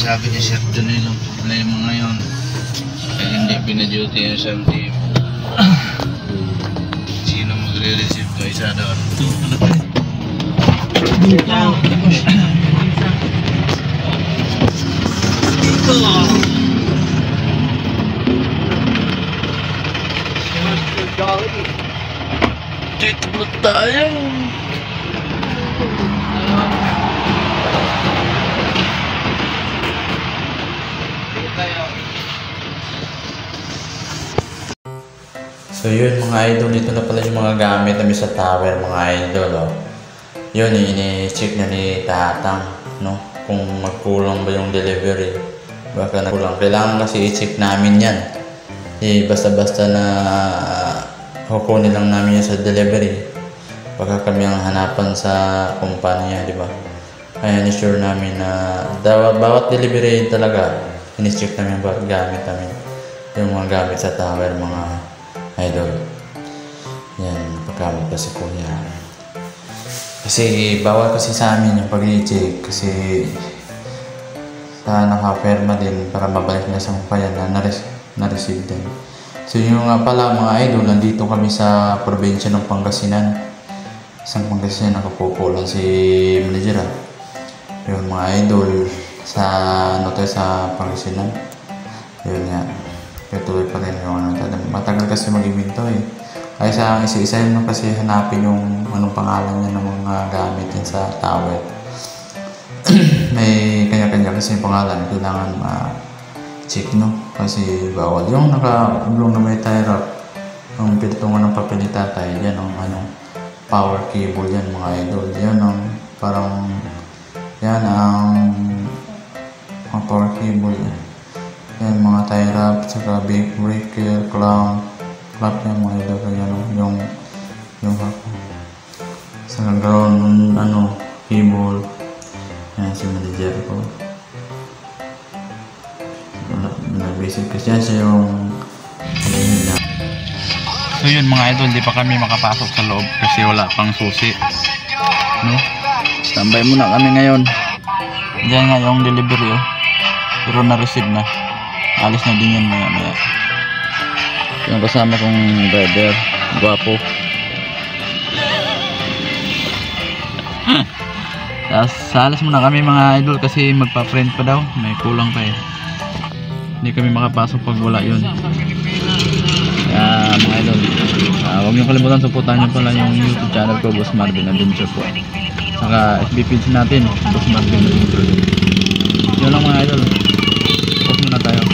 sabi ni Sir Danilo, problema ngayon ay hindi pina-duty yung Sam team. Sino magre-receive kay Sador? Dito ba tayo? So yun mga idol, dito na pala yung mga gamit namin sa tower mga idol. Oh. Yun, ini-check na ni Tatang, no? Kung magkulang ba yung delivery. Baka nagkulang. Kailangan kasi i-check namin yan. Basta-basta na kukunin lang namin yan sa delivery. Baka kami ang hanapan sa kumpanya, di ba? Kaya ni-sure namin na bawat delivery talaga, ini-check namin bawat gamit namin. Yung mga gamit sa tower mga idol. Yan, pagkamot pa si Kuya. Kasi bawal kasi sa amin yung pag-i-check kasi naka-perma din para mabalik na sa kumpanya na na-receive din. So yung nga pala mga idol, nandito kami sa probinsya ng Pangasinan. Isang Pangasinan, nakapupo lang si manager. Yung mga idol sa sa Pangasinan. Yun nga. Kaya tuloy pa rin yung matagal kasi mag-ibinto eh. Kaya sa isa-isa mo kasi hanapin yung anong pangalan niya ng mga gamit yan sa tower. May kanya-kanya kasi yung pangalan. Kailangan ma-check, no? Kasi bawal. Yung naka-blong na may tie wrap, yung pitungan ng papel ni tatay, yan ang power cable yan mga idol. Yan ang parang yan ang power cable yan. Yan mga tie wrap, saka big breaker, clamp yan mga idol. Yan yung saka ground cable. Yan si manager ko. Basic kasi yan siya yung so yun mga idol, di pa kami makapasok sa loob kasi wala pang susi, no? Standby muna kami ngayon. Diyan nga yung delivery pero na-receive na. Alis na din yan maya. Yung kasama kong driver, guwapo. Tapos alis muna kami mga idol kasi magpa-print pa daw. May kulang pa eh. Hindi kami makapasok pag wala yun. Kaya mga idol, huwag niyo kalimutan supportahan niyo pala yung YouTube channel ko, Boss Marvin Adventure po. Saka FB page natin, Boss Marvin Adventure. Yun lang mga idol. Tapos muna tayo.